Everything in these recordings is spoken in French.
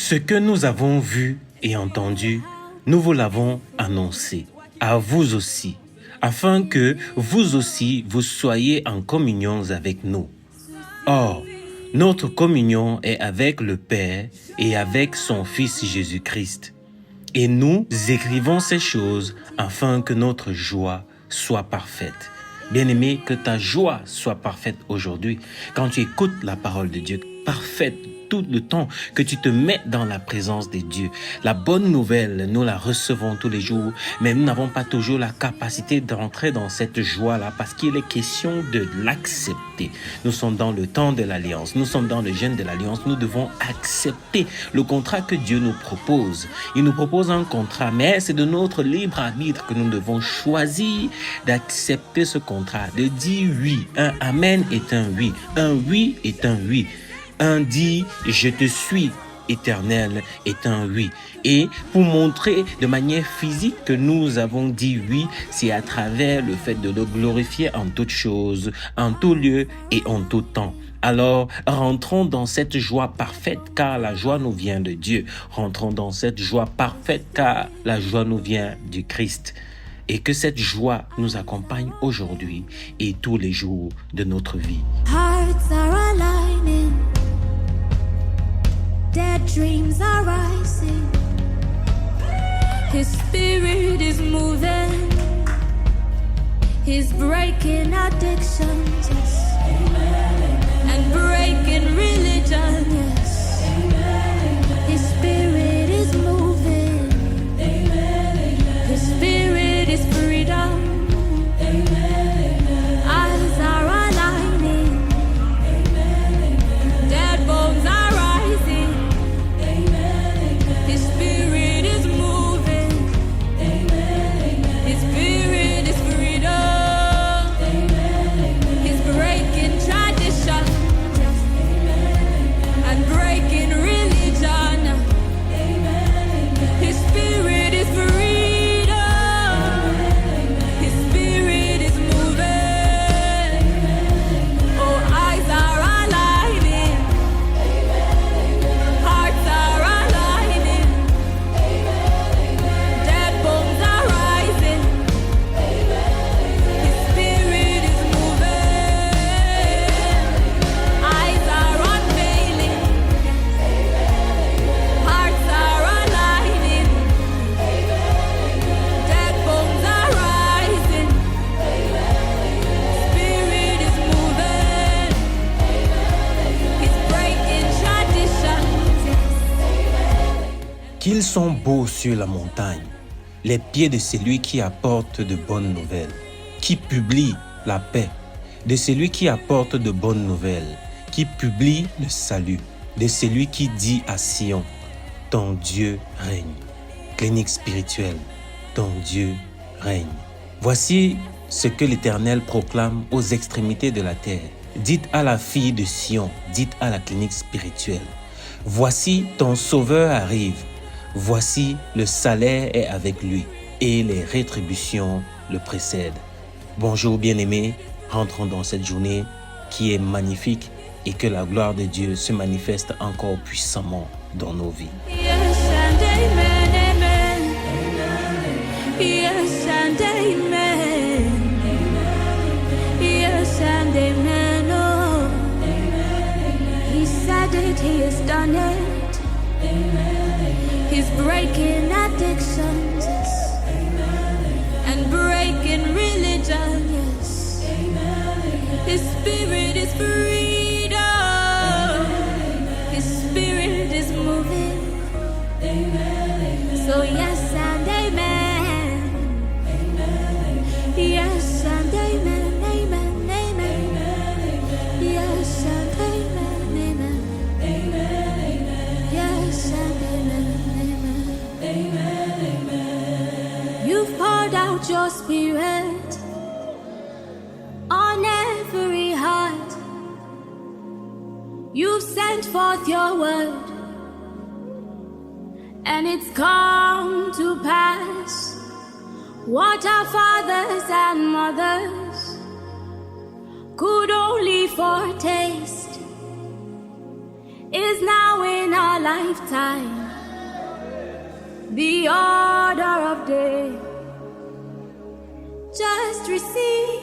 Ce que nous avons vu et entendu, nous vous l'avons annoncé, à vous aussi, afin que vous aussi vous soyez en communion avec nous. Or, notre communion est avec le Père et avec son Fils Jésus-Christ. Et nous écrivons ces choses afin que notre joie soit parfaite. Bien-aimé, que ta joie soit parfaite aujourd'hui. Quand tu écoutes la parole de Dieu, parfaite tout le temps que tu te mets dans la présence de Dieu. La bonne nouvelle, nous la recevons tous les jours, mais nous n'avons pas toujours la capacité d'entrer dans cette joie-là parce qu'il est question de l'accepter. Nous sommes dans le temps de l'alliance, nous sommes dans le jeûne de l'alliance, nous devons accepter le contrat que Dieu nous propose. Il nous propose un contrat, mais c'est de notre libre arbitre que nous devons choisir d'accepter ce contrat, de dire oui. Un amen est un oui est un oui. Un dit « je te suis » éternel est un oui. Et pour montrer de manière physique que nous avons dit oui, c'est à travers le fait de le glorifier en toutes choses, en tout lieu et en tout temps. Alors, rentrons dans cette joie parfaite car la joie nous vient de Dieu. Rentrons dans cette joie parfaite car la joie nous vient du Christ. Et que cette joie nous accompagne aujourd'hui et tous les jours de notre vie. Hearts are aligning, dead dreams are rising, His spirit is moving, He's breaking addictions, yes, and breaking religion, yes, His spirit is moving, His spirit is freedom. Eyes are aligning, dead bones are rising, His spirit is moving, His spirit is freedom, He's breaking tradition and breaking religion, His spirit is freedom, His spirit is moving, oh eyes are aligning, hearts are aligning, dead bones are rising, His spirit is moving, eyes are unveiling, hearts are aligning, dead bones are rising, spirit is moving, He's breaking traditions. Qu'ils sont beaux sur la montagne, les pieds de celui qui apporte de bonnes nouvelles, qui publie la paix, de celui qui apporte de bonnes nouvelles, qui publie le salut, de celui qui dit à Sion, ton Dieu règne. Clinique spirituelle, ton Dieu règne. Voici ce que l'Éternel proclame aux extrémités de la terre. Dites à la fille de Sion, dites à la clinique spirituelle, voici ton Sauveur arrive, voici le salaire est avec lui et les rétributions le précèdent. Bonjour bien-aimés, rentrons dans cette journée qui est magnifique et que la gloire de Dieu se manifeste encore puissamment dans nos vies. Yes and amen, amen. Yes and amen. Yes and amen. Oh, He said it, He has done it. He's breaking addictions, yes, and breaking religion, yes. His spirit is freedom. His spirit is moving. So yes and amen. Yes and amen, amen, amen. Yes and amen, amen. Yes and amen, amen. You've poured out your spirit on every heart. You've sent forth your word, and it's come to pass. What our fathers and mothers could only foretaste, is now in our lifetime the order of day. Just receive.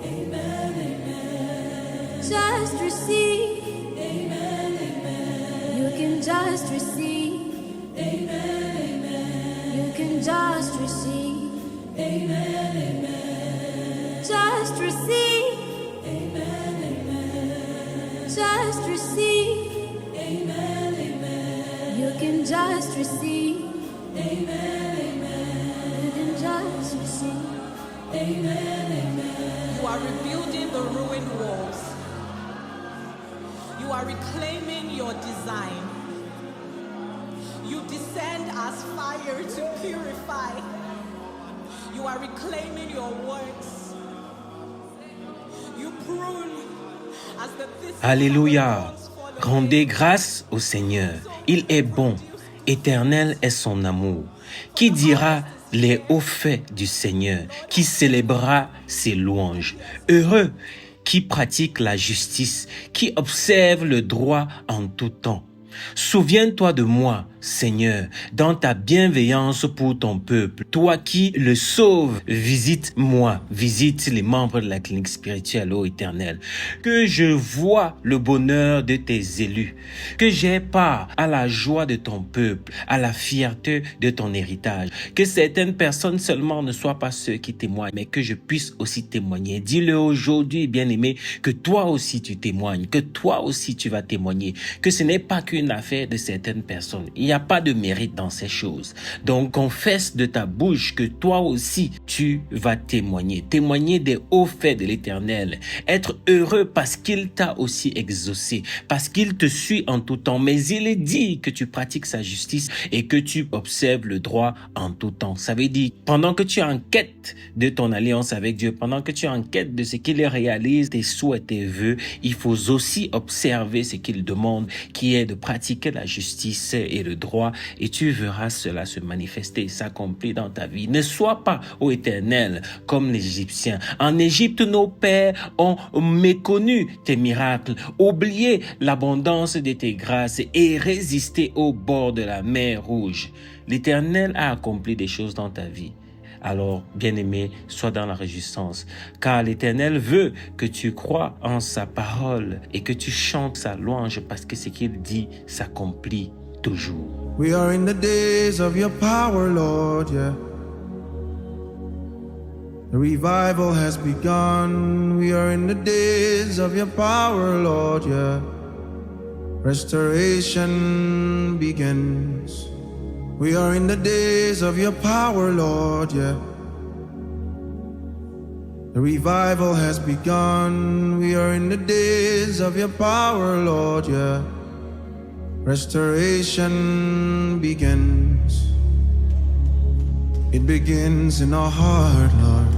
Amen, amen. Just receive. Amen, amen. You can just receive. Amen, amen. You can just receive. Amen, amen. Just receive. Amen, amen. Just receive. Amen, amen. You can just receive. Amen, amen. You can just receive. Amen, amen. You are rebuilding the ruined walls. You are reclaiming your design. You descend as fire to purify. You are reclaiming your works. You prune as the thistle. Alléluia. Rendez grâce au Seigneur. Il est bon. Éternel est son amour. Qui dira les hauts faits du Seigneur? Qui célébrera ses louanges? Heureux qui pratique la justice, qui observe le droit en tout temps. Souviens-toi de moi, Seigneur, dans ta bienveillance pour ton peuple. Toi qui le sauves, visite-moi, visite les membres de la clinique spirituelle, ô Éternel. Que je vois le bonheur de tes élus, que j'ai part à la joie de ton peuple, à la fierté de ton héritage. Que certaines personnes seulement ne soient pas ceux qui témoignent, mais que je puisse aussi témoigner. Dis-le aujourd'hui, bien-aimé, que toi aussi tu témoignes, que toi aussi tu vas témoigner, que ce n'est pas qu'une affaire de certaines personnes. Il n'y a pas de mérite dans ces choses. Donc, confesse de ta bouche que toi aussi, tu vas témoigner. Témoigner des hauts faits de l'Éternel. Être heureux parce qu'il t'a aussi exaucé, parce qu'il te suit en tout temps. Mais il est dit que tu pratiques sa justice et que tu observes le droit en tout temps. Ça veut dire, pendant que tu es en quête de ton alliance avec Dieu, pendant que tu es en quête de ce qu'il réalise, tes souhaits, tes vœux, il faut aussi observer ce qu'il demande, qui est de pratiquer la justice et le droit, et tu verras cela se manifester et s'accomplir dans ta vie. Ne sois pas, ô Éternel, comme les Égyptiens. En Égypte, nos pères ont méconnu tes miracles, oublié l'abondance de tes grâces et résisté au bord de la mer Rouge. L'Éternel a accompli des choses dans ta vie. Alors, bien-aimé, sois dans la réjouissance, car l'Éternel veut que tu crois en sa parole et que tu chantes sa louange, parce que ce qu'il dit s'accomplit toujours. We are in the days of your power, Lord, yeah. The revival has begun. We are in the days of your power, Lord, yeah. Restoration begins. We are in the days of your power, Lord, yeah. The revival has begun. We are in the days of your power, Lord, yeah. Restoration begins. It begins in our heart, Lord,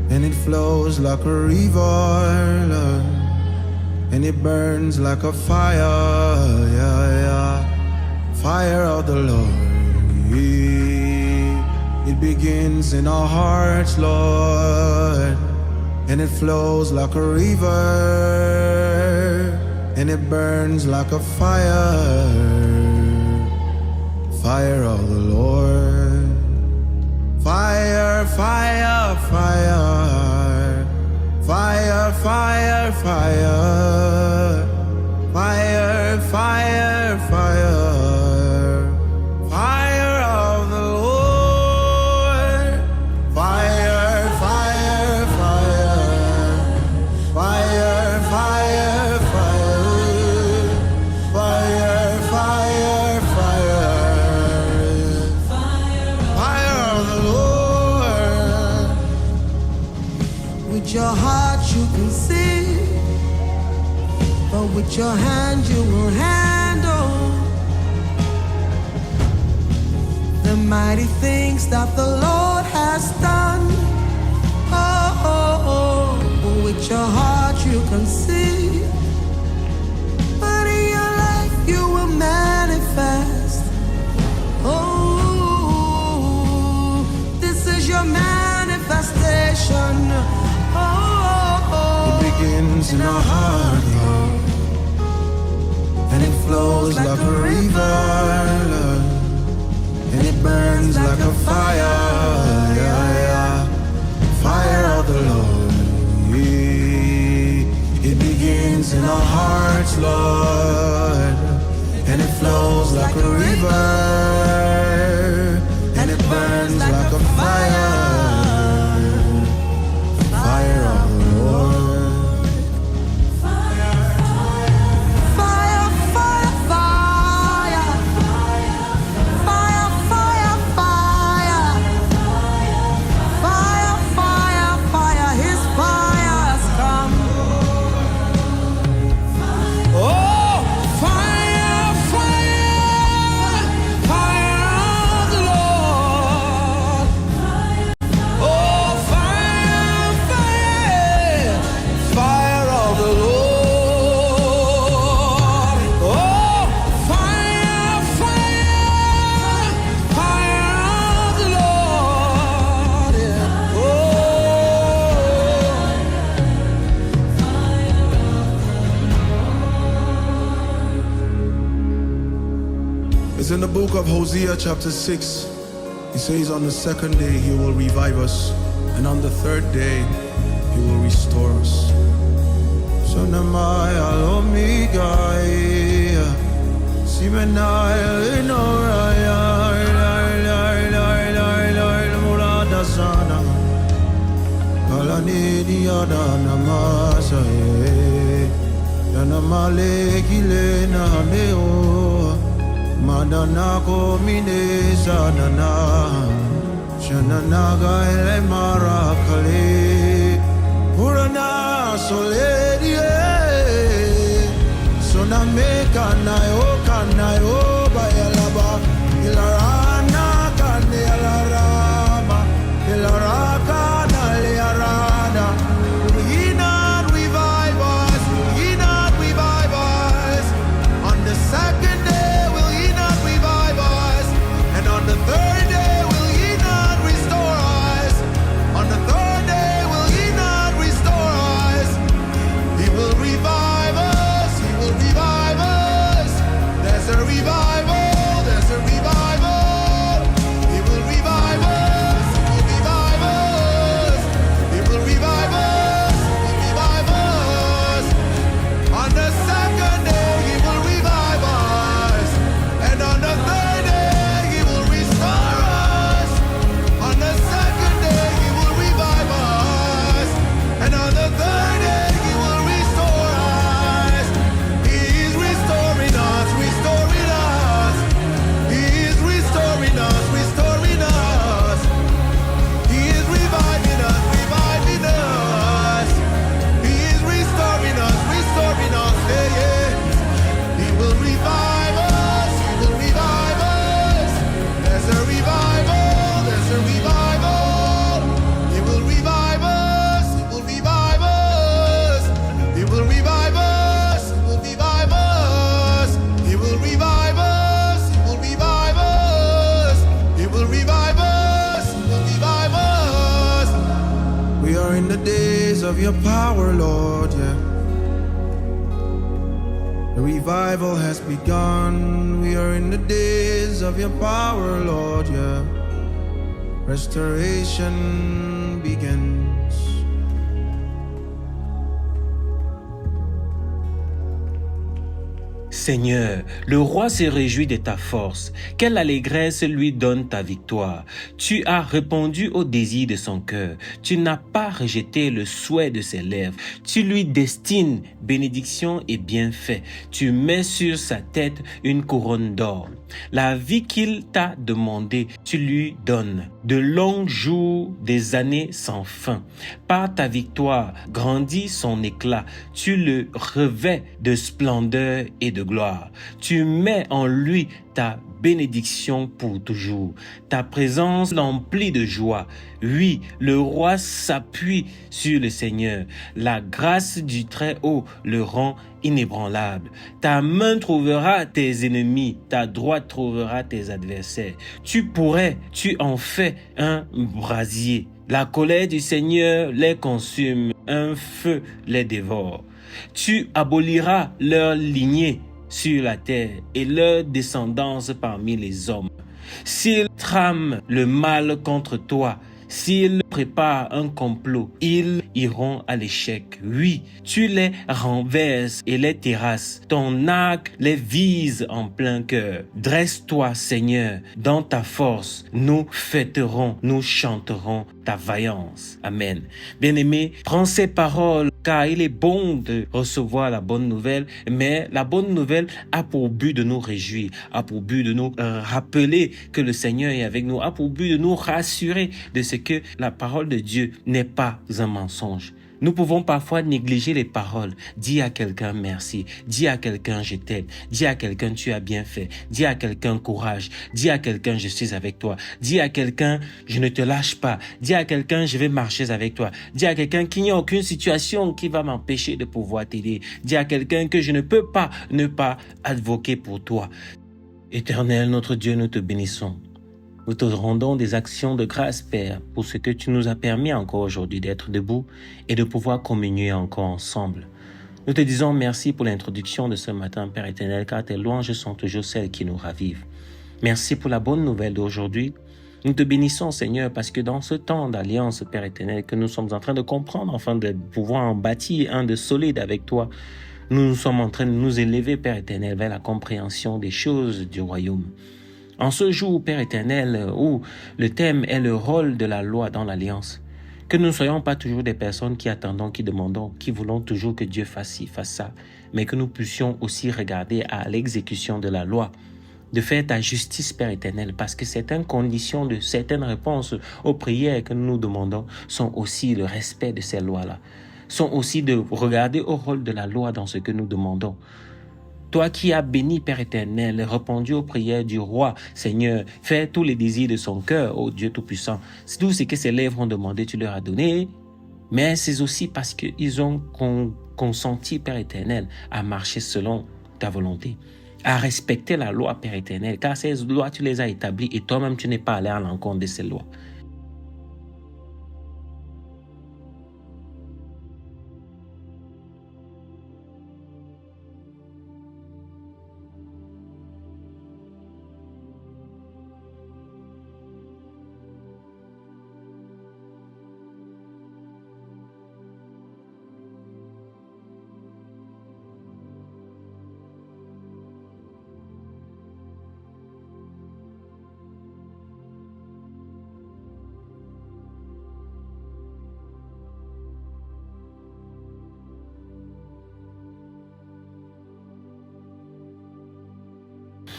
and it flows like a river, Lord, and it burns like a fire, yeah, yeah. Fire of the Lord. It begins in our hearts, Lord, and it flows like a river, and it burns like a fire. Fire of the Lord. Fire, fire, fire. Fire, fire, fire. Fire, fire, fire. With your heart you can see, but with your hand you will handle the mighty things that the Lord has done. Oh, oh, oh. With your heart you can see, but in your life you will manifest. Oh, this is your manifestation. It begins in our heart, Lord, flows like a river, and it burns like a fire, yeah, yeah. Fire of the Lord, yeah. It begins in our hearts, Lord, and it flows like a river, and it burns like a fire, fire of the Lord. It's in the book of Hosea chapter 6. He says on the second day he will revive us, and on the third day he will restore us. Sonamai alomigai Simenai Noraya Muradasana Kalanidi Adana Masae Yanamale Kilena Neo Madanako Mine Sanana Shananaga Ele Marakale Urana Soledie Soname Kanayo Bayalaba Ilarana Kane Alarama Ilaraka Nalearada Will not revive us, will not revive us. On the second day will he not revive us, and on the third day will he not restore us. On the third day will he not restore us. He will revive us, he will revive us. There's a revival, there's a revival. He will revive us, he will revive us. He will revive us, he will revive us. On the second day he will revive us, and on the third day he will restore us. On the second day he will revive us, and on the third day he will restore us. He is restoring us, restoring us. He is restoring us, restoring us. He is reviving us, reviving us. He is restoring us, restoring us. Yeah, yeah. He will revive us, he will revive us. There's a revival, there's a revival. He will revive us, he will revive us. He will revive us, he will revive us. He will revive us, he will revive us. He will revive us, he will revive us. We are in the days of your power, Lord, yeah. The revival has begun. We are in the days of your power, Lord, yeah. Restoration begins. Seigneur, le roi se réjouit de ta force. Quelle allégresse lui donne ta victoire. Tu as répondu au désir de son cœur. Tu n'as pas rejeté le souhait de ses lèvres. Tu lui destines bénédiction et bienfait. Tu mets sur sa tête une couronne d'or. La vie qu'il t'a demandée, tu lui donnes. De longs jours, des années sans fin. Par ta victoire, grandit son éclat. Tu le revêts de splendeur et de gloire. Tu mets en lui ta bénédiction pour toujours. Ta présence l'emplit de joie. Oui, le roi s'appuie sur le Seigneur. La grâce du Très-Haut le rend inébranlable. Ta main trouvera tes ennemis, ta droite trouvera tes adversaires. Tu en fais un brasier. La colère du Seigneur les consume, un feu les dévore. Tu aboliras leur lignée sur la terre et leur descendance parmi les hommes. S'ils trament le mal contre toi, s'ils préparent un complot, ils iront à l'échec. Oui, tu les renverses et les terrasses. Ton arc les vise en plein cœur. Dresse-toi, Seigneur, dans ta force. Nous fêterons, nous chanterons ta vaillance. Amen. Bien-aimé, prends ces paroles, car il est bon de recevoir la bonne nouvelle, mais la bonne nouvelle a pour but de nous réjouir, a pour but de nous rappeler que le Seigneur est avec nous, a pour but de nous rassurer de ce que la parole de Dieu n'est pas un mensonge. Nous pouvons parfois négliger les paroles. Dis à quelqu'un merci. Dis à quelqu'un je t'aide. Dis à quelqu'un tu as bien fait. Dis à quelqu'un courage. Dis à quelqu'un je suis avec toi. Dis à quelqu'un je ne te lâche pas. Dis à quelqu'un je vais marcher avec toi. Dis à quelqu'un qu'il n'y a aucune situation qui va m'empêcher de pouvoir t'aider. Dis à quelqu'un que je ne peux pas ne pas advoquer pour toi. Éternel, notre Dieu, nous te bénissons. Nous te rendons des actions de grâce, Père, pour ce que tu nous as permis encore aujourd'hui d'être debout et de pouvoir communier encore ensemble. Nous te disons merci pour l'introduction de ce matin, Père éternel, car tes louanges sont toujours celles qui nous ravivent. Merci pour la bonne nouvelle d'aujourd'hui. Nous te bénissons, Seigneur, parce que dans ce temps d'alliance, Père éternel, que nous sommes en train de comprendre, afin de pouvoir en bâtir un de solide avec toi, nous sommes en train de nous élever, Père éternel, vers la compréhension des choses du royaume. En ce jour, Père éternel, où le thème est le rôle de la loi dans l'alliance, que nous ne soyons pas toujours des personnes qui attendons, qui demandons, qui voulons toujours que Dieu fasse ci, fasse ça, mais que nous puissions aussi regarder à l'exécution de la loi, de faire ta justice, Père éternel, parce que certaines conditions de certaines réponses aux prières que nous nous demandons sont aussi le respect de ces lois-là, sont aussi de regarder au rôle de la loi dans ce que nous demandons. Toi qui as béni, Père éternel, répondu aux prières du roi, Seigneur, fais tous les désirs de son cœur, ô Dieu Tout-Puissant. Tout ce que ses lèvres ont demandé, tu leur as donné, mais c'est aussi parce qu'ils ont consenti, Père éternel, à marcher selon ta volonté, à respecter la loi, Père éternel, car ces lois, tu les as établies et toi-même, tu n'es pas allé à l'encontre de ces lois.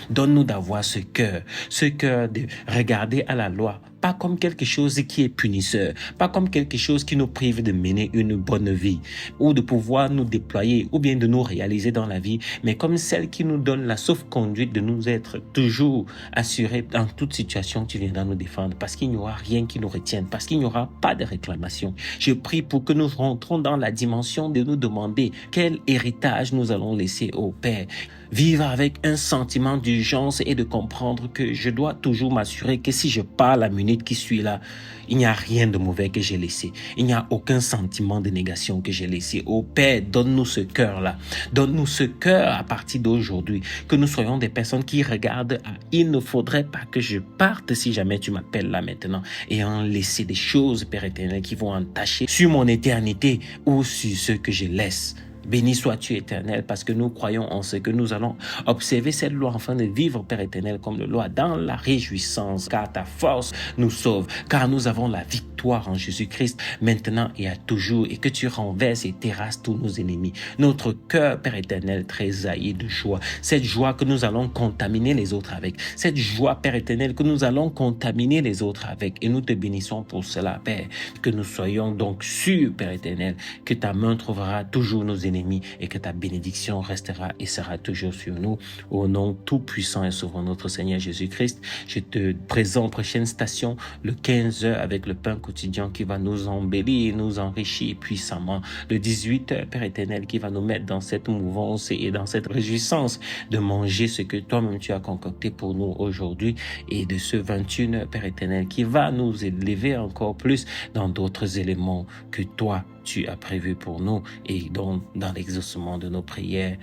Donne-nous d'avoir ce cœur de regarder à la loi, pas comme quelque chose qui est punisseur, pas comme quelque chose qui nous prive de mener une bonne vie, ou de pouvoir nous déployer, ou bien de nous réaliser dans la vie, mais comme celle qui nous donne la sauf-conduite de nous être toujours assurés dans toute situation tu viendras nous défendre, parce qu'il n'y aura rien qui nous retienne, parce qu'il n'y aura pas de réclamation. Je prie pour que nous rentrons dans la dimension de nous demander quel héritage nous allons laisser au Père. Vivre avec un sentiment d'urgence et de comprendre que je dois toujours m'assurer que si je pars la minute qui suit là, il n'y a rien de mauvais que j'ai laissé. Il n'y a aucun sentiment de négation que j'ai laissé. Oh Père, donne-nous ce cœur-là. Donne-nous ce cœur à partir d'aujourd'hui. Que nous soyons des personnes qui regardent à il ne faudrait pas que je parte si jamais tu m'appelles là maintenant. Et en laisser des choses, Père éternel, qui vont entacher sur mon éternité ou sur ce que je laisse. Béni sois-tu, Éternel, parce que nous croyons en ce que nous allons observer cette loi afin de vivre, Père éternel, comme le loi dans la réjouissance, car ta force nous sauve, car nous avons la victoire en Jésus-Christ, maintenant et à toujours, et que tu renverses et terrasses tous nos ennemis. Notre cœur, Père éternel, tressaillit de joie, cette joie que nous allons contaminer les autres avec, cette joie, Père éternel, que nous allons contaminer les autres avec, et nous te bénissons pour cela, Père, que nous soyons donc sûrs, Père éternel, que ta main trouvera toujours nos ennemis, et que ta bénédiction restera et sera toujours sur nous. Au nom tout puissant et sauvant notre Seigneur Jésus-Christ, je te présente prochaine station le 15h avec le pain quotidien qui va nous embellir, nous enrichir puissamment. Le 18h, Père éternel, qui va nous mettre dans cette mouvance et dans cette réjouissance de manger ce que toi-même tu as concocté pour nous aujourd'hui, et de ce 21h, Père éternel, qui va nous élever encore plus dans d'autres éléments que toi tu as prévu pour nous et dans l'exaucement de nos prières.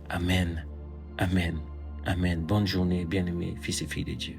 Amen. Amen. Amen. Bonne journée, bien-aimés, fils et filles de Dieu.